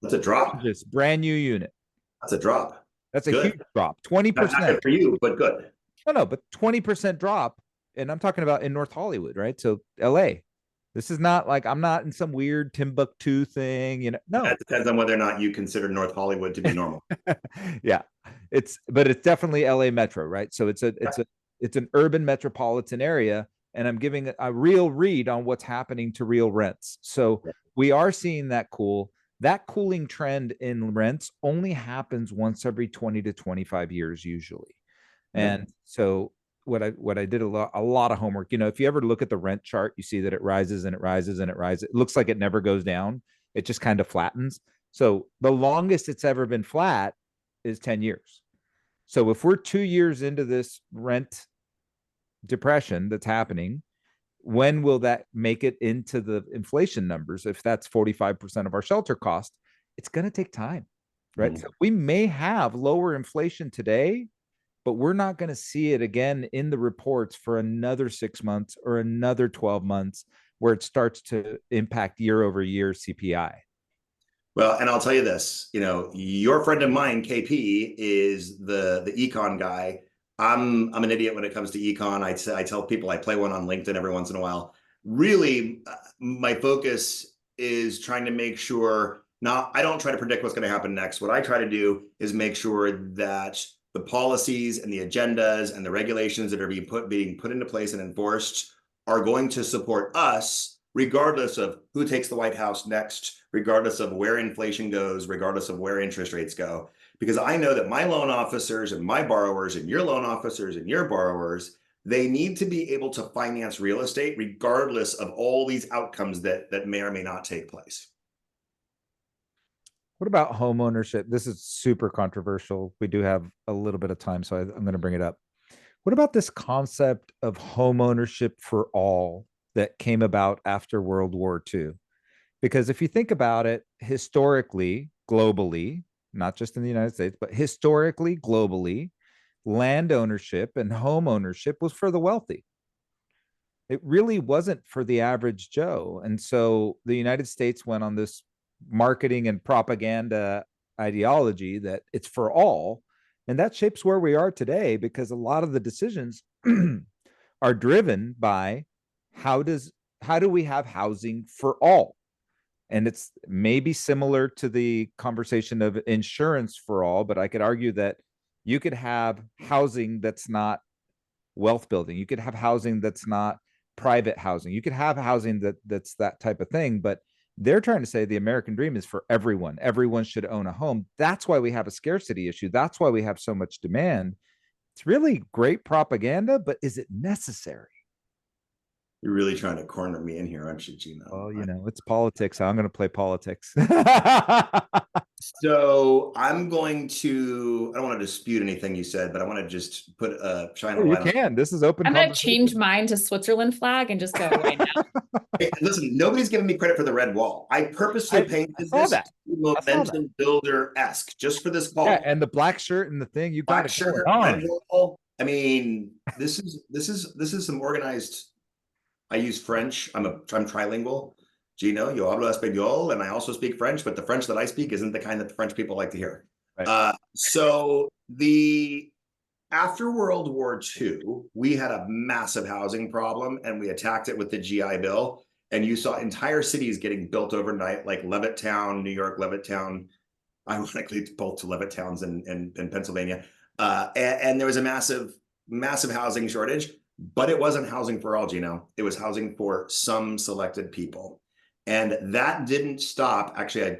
B: That's a drop.
A: Just brand new unit.
B: That's a drop.
A: That's a
B: Good.
A: huge drop.
B: Not
A: 20%.
B: good for you, but good.
A: No, but 20% drop. And I'm talking about in North Hollywood, right? So LA. This is not like I'm not in some weird Timbuktu thing, you know. No.
B: That depends on whether or not you consider North Hollywood to be normal.
A: Yeah. But it's definitely LA Metro, right? So it's an urban metropolitan area, and I'm giving a real read on what's happening to real rents. So we are seeing that cooling trend in rents only happens once every 20 to 25 years usually. And so what I did a lot of homework, you know, if you ever look at the rent chart, you see that it rises and it rises and it rises. It looks like it never goes down. It just kind of flattens. So the longest it's ever been flat is 10 years. So if we're 2 years into this rent depression that's happening, when will that make it into the inflation numbers? If that's 45% of our shelter cost, it's going to take time, right? So we may have lower inflation today, but we're not going to see it again in the reports for another 6 months or another 12 months where it starts to impact year over year CPI.
B: Well, and I'll tell you this, you know, your friend of mine, KP, is the econ guy. I'm an idiot when it comes to econ. I tell people I play one on LinkedIn every once in a while. Really, my focus is trying to make sure I don't try to predict what's going to happen next. What I try to do is make sure that the policies and the agendas and the regulations that are being put into place and enforced are going to support us, regardless of who takes the White House next, regardless of where inflation goes, regardless of where interest rates go. Because I know that my loan officers and my borrowers and your loan officers and your borrowers, they need to be able to finance real estate regardless of all these outcomes that may or may not take place.
A: What about home ownership? This is super controversial. We do have a little bit of time, so I'm going to bring it up. What about this concept of home ownership for all that came about after World War II? Because if you think about it, historically, globally, not just in the United States, but historically, globally, land ownership and home ownership was for the wealthy. It really wasn't for the average Joe. And so the United States went on this marketing and propaganda ideology that it's for all. And that shapes where we are today, because a lot of the decisions are driven by how do we have housing for all? And it's maybe similar to the conversation of insurance for all, but I could argue that you could have housing that's not wealth building. You could have housing that's not private housing. You could have housing that's that type of thing, but they're trying to say the American dream is for everyone. Everyone should own a home. That's why we have a scarcity issue. That's why we have so much demand. It's really great propaganda, but is it necessary?
B: You're really trying to corner me in here, aren't you, Gino?
A: Well, you know, it's politics. I'm going to play politics.
B: So I'm going to, I don't want to dispute anything you said, but I want to just shine a light on.
A: You can. This is open.
C: I'm going to change mine to Switzerland flag and just go right now.
B: Hey, listen, nobody's giving me credit for the red wall. I purposely painted this momentum builder-esque just for this call.
A: Yeah, and the black shirt and the thing, you got
B: black shirt, red wall. I mean, this is some organized. I use French. I'm trilingual. Gino, yo hablo español, and I also speak French, but the French that I speak isn't the kind that the French people like to hear. Right. So after World War II, we had a massive housing problem, and we attacked it with the GI Bill. And you saw entire cities getting built overnight, like Levittown, New York, Levittown, ironically, both to Levittowns in Pennsylvania. And there was a massive housing shortage, but it wasn't housing for all, Gino. It was housing for some selected people. And that didn't stop. Actually,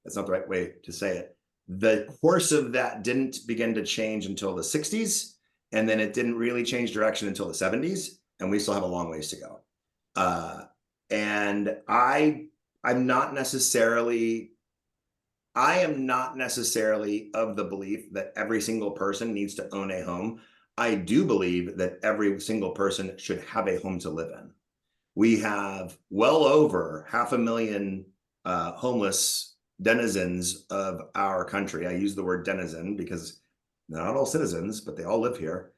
B: that's not the right way to say it. The course of that didn't begin to change until the 60s. And then it didn't really change direction until the 70s. And we still have a long ways to go. And I'm not necessarily, I am not necessarily of the belief that every single person needs to own a home. I do believe that every single person should have a home to live in. We have well over 500,000 homeless denizens of our country. I use the word denizen because they're not all citizens, but they all live here.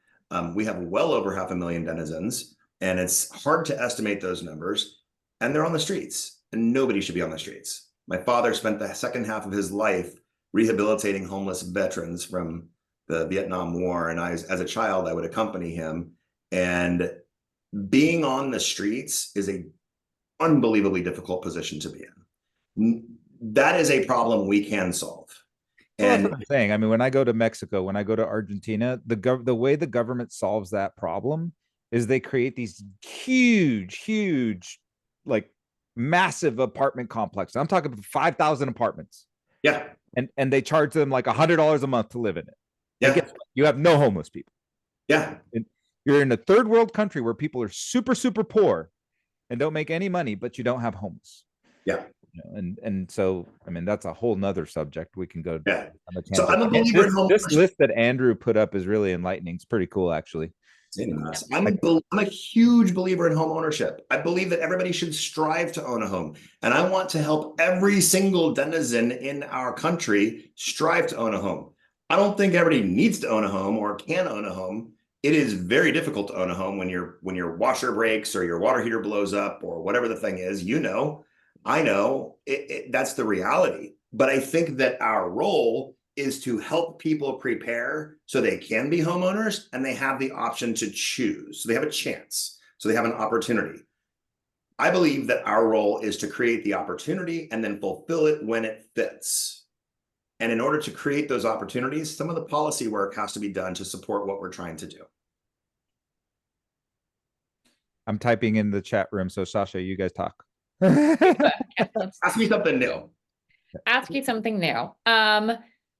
B: We have well over 500,000 denizens, and it's hard to estimate those numbers. And they're on the streets, and nobody should be on the streets. My father spent the second half of his life rehabilitating homeless veterans from the Vietnam War, and as a child, I would accompany him. And being on the streets is a unbelievably difficult position to be in. That is a problem we can solve.
A: Well, that's what I'm saying. I mean, when I go to Mexico, when I go to Argentina, the way the government solves that problem is they create these huge, like massive apartment complexes. I'm talking about 5,000 apartments.
B: Yeah.
A: And they charge them like $100 a month to live in it.
B: Yeah.
A: And you have no homeless people.
B: Yeah.
A: And you're in a third world country where people are super poor and don't make any money, but you don't have homeless.
B: Yeah.
A: And so, I mean, that's a whole nother subject we can go.
B: Yeah.
A: So I'm a believer in this list that Andrew put up is really enlightening. It's pretty cool, actually.
B: I'm a huge believer in home ownership. I believe that everybody should strive to own a home. And I want to help every single denizen in our country strive to own a home. I don't think everybody needs to own a home or can own a home. It is very difficult to own a home when your washer breaks or your water heater blows up or whatever the thing is. I know that's the reality. But I think that our role is to help people prepare so they can be homeowners and they have the option to choose. So they have a chance. So they have an opportunity. I believe that our role is to create the opportunity and then fulfill it when it fits. And in order to create those opportunities, some of the policy work has to be done to support what we're trying to do.
A: I'm typing in the chat room. So Sasha, you guys talk.
B: Ask me something new.
C: Ask you something new.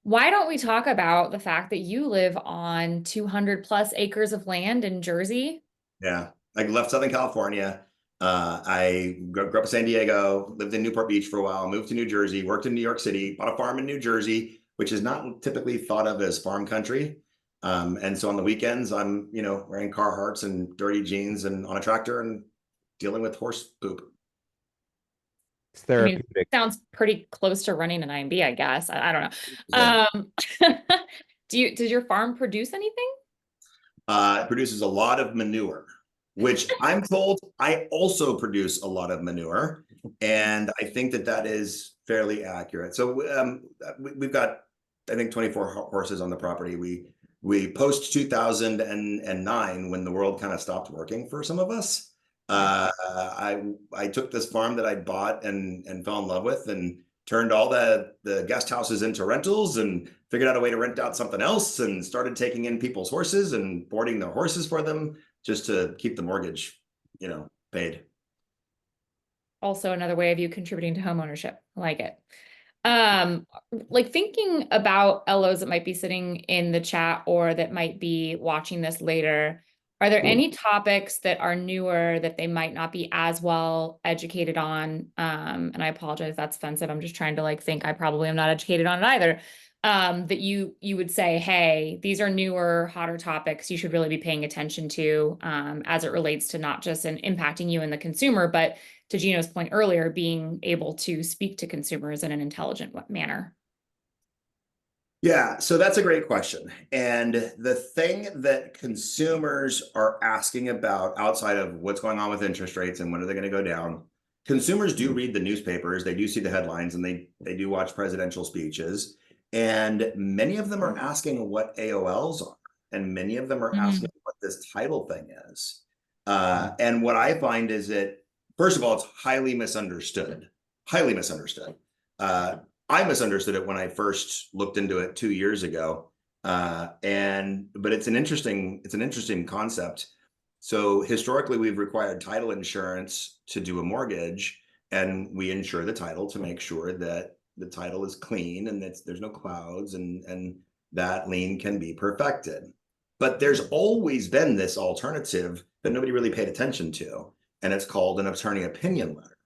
C: Why don't we talk about the fact that you live on 200 plus acres of land in Jersey?
B: Yeah, I left Southern California. I grew up in San Diego, lived in Newport Beach for a while, moved to New Jersey, worked in New York City, bought a farm in New Jersey, which is not typically thought of as farm country. And so on the weekends, I'm, wearing Carhartts and dirty jeans and on a tractor and dealing with horse poop.
A: It's therapeutic.
C: I mean, sounds pretty close to running an IMB, I guess. I don't know. Yeah. Does your farm produce anything?
B: It produces a lot of manure, which I'm told I also produce a lot of manure. And I think that is fairly accurate. So we've got, I think, 24 horses on the property. We post 2009, when the world kind of stopped working for some of us. I took this farm that I bought and fell in love with and turned all the guest houses into rentals and figured out a way to rent out something else and started taking in people's horses and boarding their horses for them just to keep the mortgage, paid.
C: Also another way of you contributing to homeownership. I like it. Like thinking about LOs that might be sitting in the chat or that might be watching this later, are there any topics that are newer that they might not be as well educated on? And I apologize if that's offensive. I'm just trying to think I probably am not educated on it either. That you would say, hey, these are newer, hotter topics you should really be paying attention to as it relates to not just impacting you and the consumer, but to Gino's point earlier, being able to speak to consumers in an intelligent manner.
B: Yeah, so that's a great question. And the thing that consumers are asking about outside of what's going on with interest rates and when are they going to go down, consumers do read the newspapers, they do see the headlines, and they do watch presidential speeches. And many of them are asking what AOLs are. And many of them are asking what this title thing is. And what I find is that, first of all, it's highly misunderstood. Highly misunderstood. I misunderstood it when I first looked into it 2 years ago. But it's an interesting concept. So historically, we've required title insurance to do a mortgage, and we insure the title to make sure that the title is clean and that there's no clouds and that lien can be perfected. But there's always been this alternative that nobody really paid attention to, and it's called an attorney opinion letter.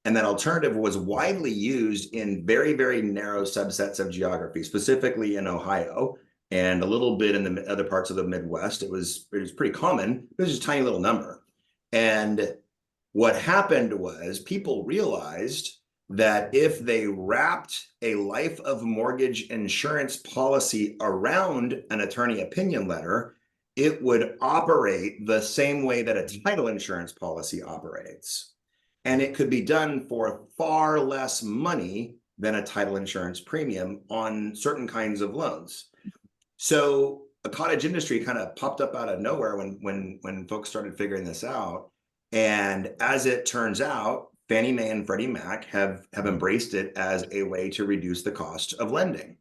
B: And that alternative was widely used in very, very narrow subsets of geography, specifically in Ohio and a little bit in the other parts of the Midwest. It was pretty common. It was just a tiny little number. And what happened was people realized that if they wrapped a life of mortgage insurance policy around an attorney opinion letter, it would operate the same way that a title insurance policy operates. And it could be done for far less money than a title insurance premium on certain kinds of loans. So a cottage industry kind of popped up out of nowhere when folks started figuring this out. And as it turns out, Fannie Mae and Freddie Mac have embraced it as a way to reduce the cost of lending.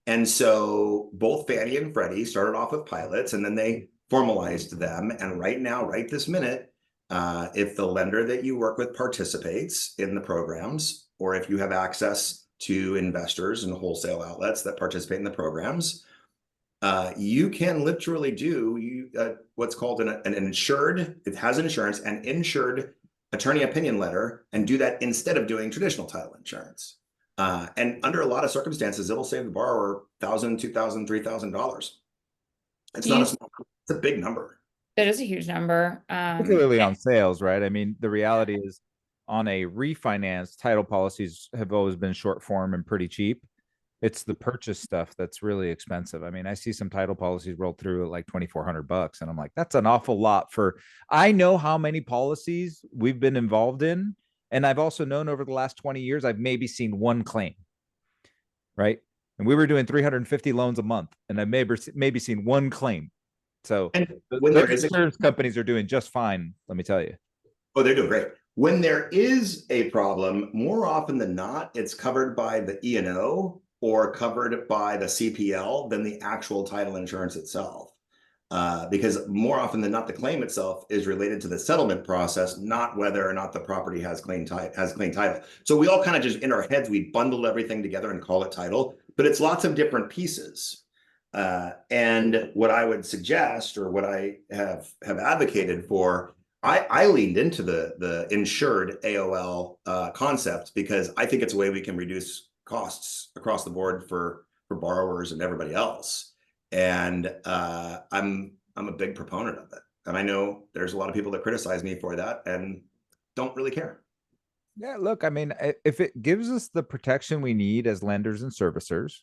B: And so both Fannie and Freddie started off with pilots, and then they formalized them. And right now, right this minute, if the lender that you work with participates in the programs, or if you have access to investors and wholesale outlets that participate in the programs, you can literally do what's called an insured, it has insurance, an insured attorney opinion letter, and do that instead of doing traditional title insurance. And under a lot of circumstances, it'll save the borrower $1,000, $2,000, $3,000. It's not a small, it's a big number.
C: It is a huge number.
A: Particularly on sales, right? I mean, the reality is on a refinance, title policies have always been short form and pretty cheap. It's the purchase stuff that's really expensive. I mean, I see some title policies roll through at like $2,400, and I'm like, that's an awful lot for. I know how many policies we've been involved in, and I've also known over the last 20 years, I've maybe seen one claim, right? And we were doing 350 loans a month, and I've maybe seen one claim. So those insurance companies are doing just fine, let me tell you.
B: Oh, they're doing great. When there is a problem, more often than not, it's covered by the E&O or covered by the CPL than the actual title insurance itself. Because more often than not, the claim itself is related to the settlement process, not whether or not the property has clean title. So we all kind of just, in our heads, we bundle everything together and call it title, but it's lots of different pieces. And what I would suggest, or what I have advocated for, I leaned into the insured AOL concept because I think it's a way we can reduce costs across the board for borrowers and everybody else. And I'm a big proponent of it. And I know there's a lot of people that criticize me for that and don't really care.
A: Yeah, look, I mean, if it gives us the protection we need as lenders and servicers,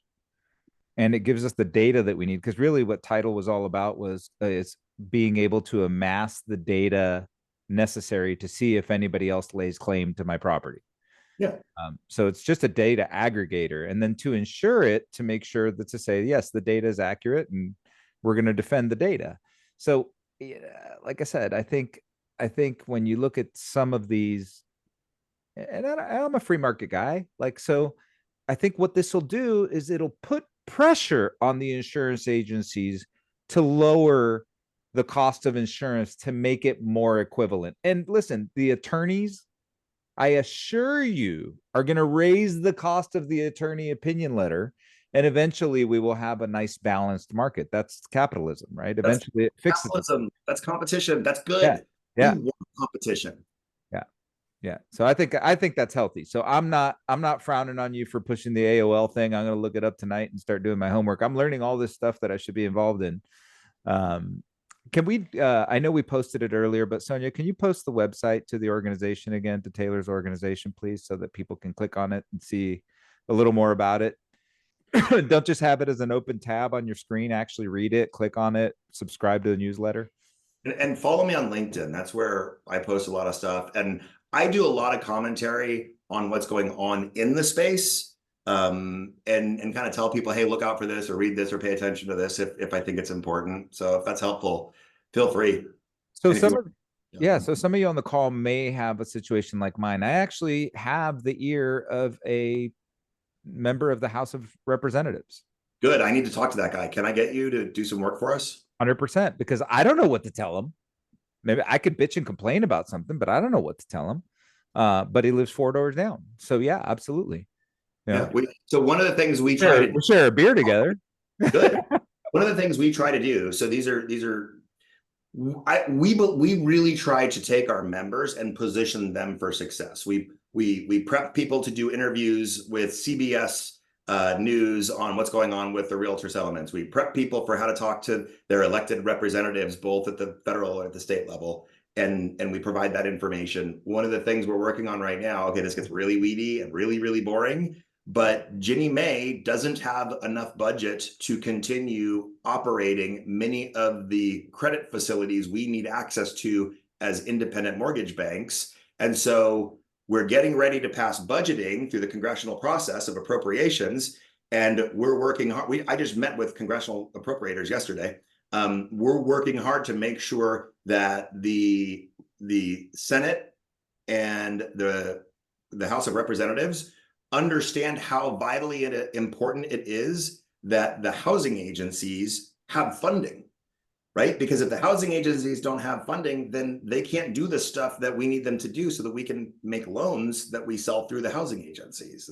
A: and it gives us the data that we need, because really what title was all about is being able to amass the data necessary to see if anybody else lays claim to my property.
B: Yeah.
A: So it's just a data aggregator, and then to ensure it, to make sure that to say, yes, the data is accurate and we're going to defend the data. So like I said, I think when you look at some of these, and I'm a free market guy, like, so I think what this will do is it'll put pressure on the insurance agencies to lower the cost of insurance to make it more equivalent. And listen, the attorneys, I assure you, are going to raise the cost of the attorney opinion letter, and eventually we will have a nice balanced market. That's capitalism, right? Eventually it fixes
B: capitalism. That's competition. That's good.
A: Yeah.
B: We want competition.
A: Yeah. So I think that's healthy. So I'm not frowning on you for pushing the AOL thing. I'm going to look it up tonight and start doing my homework. I'm learning all this stuff that I should be involved in. Can we, I know we posted it earlier, but Sonia, can you post the website to the organization again, to Taylor's organization, please, so that people can click on it and see a little more about it? Don't just have it as an open tab on your screen. Actually read it, click on it, subscribe to the newsletter.
B: And follow me on LinkedIn. That's where I post a lot of stuff. And I do a lot of commentary on what's going on in the space, and kind of tell people, hey, look out for this, or read this, or pay attention to this if I think it's important. So if that's helpful, feel free.
A: So some of you on the call may have a situation like mine. I actually have the ear of a member of the House of Representatives.
B: Good. I need to talk to that guy. Can I get you to do some work for us?
A: 100%, because I don't know what to tell him. Maybe I could bitch and complain about something, but I don't know what to tell him. But he lives 4 doors down. So yeah, absolutely.
B: Yeah. So one of the things we try to
A: share a beer together.
B: Good. One of the things we try to do. So we really try to take our members and position them for success. We We prep people to do interviews with CBS news on what's going on with the realtor settlements. We prep people for how to talk to their elected representatives, both at the federal and at the state level. And we provide that information. One of the things we're working on right now, okay, this gets really weedy and really, really boring, but Ginnie Mae doesn't have enough budget to continue operating many of the credit facilities we need access to as independent mortgage banks. And so we're getting ready to pass budgeting through the congressional process of appropriations, and we're working hard. I just met with congressional appropriators yesterday. We're working hard to make sure that the Senate and the House of Representatives understand how vitally important it is that the housing agencies have funding, right? Because if the housing agencies don't have funding, then they can't do the stuff that we need them to do so that we can make loans that we sell through the housing agencies.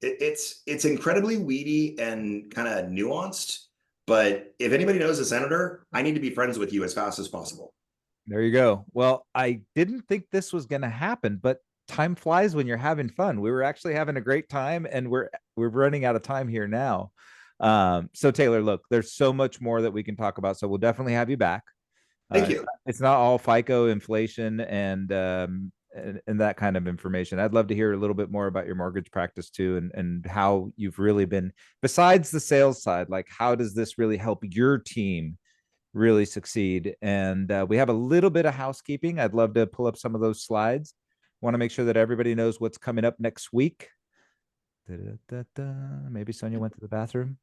B: It's incredibly weedy and kind of nuanced, but if anybody knows a senator, I need to be friends with you as fast as possible.
A: There you go. Well, I didn't think this was going to happen, but time flies when you're having fun. We were actually having a great time, and we're running out of time here now. So Taylor, look, there's so much more that we can talk about. So we'll definitely have you back.
B: Thank you.
A: It's not all FICO, inflation, and that kind of information. I'd love to hear a little bit more about your mortgage practice too, and how you've really been, besides the sales side, like how does this really help your team really succeed? And we have a little bit of housekeeping. I'd love to pull up some of those slides. Want to make sure that everybody knows what's coming up next week. Maybe Sonia went to the bathroom.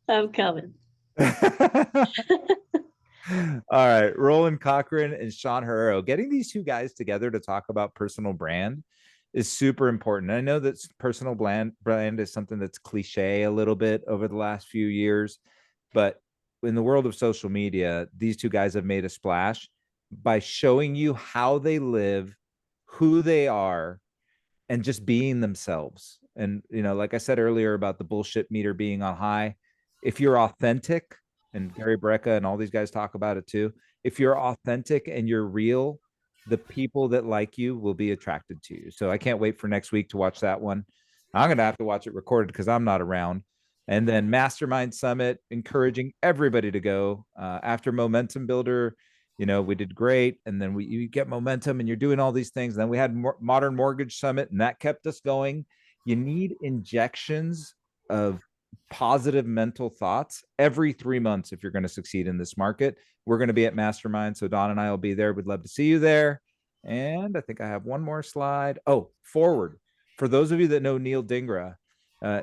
D: I'm coming.
A: All right, Roland Cochran and Sean Herrero. Getting these two guys together to talk about personal brand is super important. I know that personal brand is something that's cliche a little bit over the last few years, but in the world of social media, these two guys have made a splash by showing you how they live, who they are, and just being themselves. And, you know, like I said earlier about the bullshit meter being on high, if you're authentic, and Gary Brecka and all these guys talk about it too, if you're authentic and you're real, the people that like you will be attracted to you. So I can't wait for next week to watch that one. I'm going to have to watch it recorded because I'm not around. And then Mastermind Summit, encouraging everybody to go. After Momentum Builder, you know, we did great. And then you get momentum and you're doing all these things. And then we had Modern Mortgage Summit, and that kept us going. You need injections of positive mental thoughts every 3 months if you're going to succeed in this market. We're going to be at Mastermind, so Don and I will be there. We'd love to see you there. And I think I have one more slide. Oh, forward. For those of you that know Neil Dingra,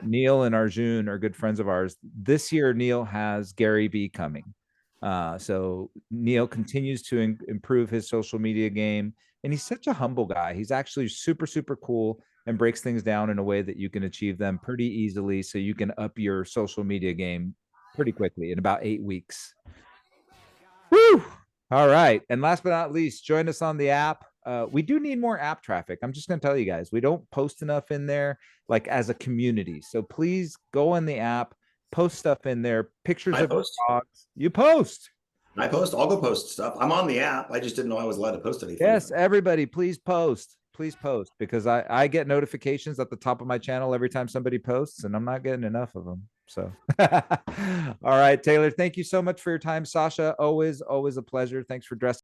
A: Neil and Arjun are good friends of ours. This year, Neil has Gary B coming. So Neil continues to improve his social media game, and he's such a humble guy. He's actually super, super cool and breaks things down in a way that you can achieve them pretty easily. So you can up your social media game pretty quickly in about 8 weeks. Woo! All right. And last but not least, join us on the app. We do need more app traffic. I'm just going to tell you guys, we don't post enough in there, like as a community. So please go on the app, post stuff in there, pictures of dogs. You post.
B: I post. I'll go post stuff. I'm on the app. I just didn't know I was allowed to post anything.
A: Yes, everybody, please post. Please post, because I get notifications at the top of my channel every time somebody posts, and I'm not getting enough of them. So, all right, Taylor, thank you so much for your time. Sasha, always a pleasure. Thanks for dressing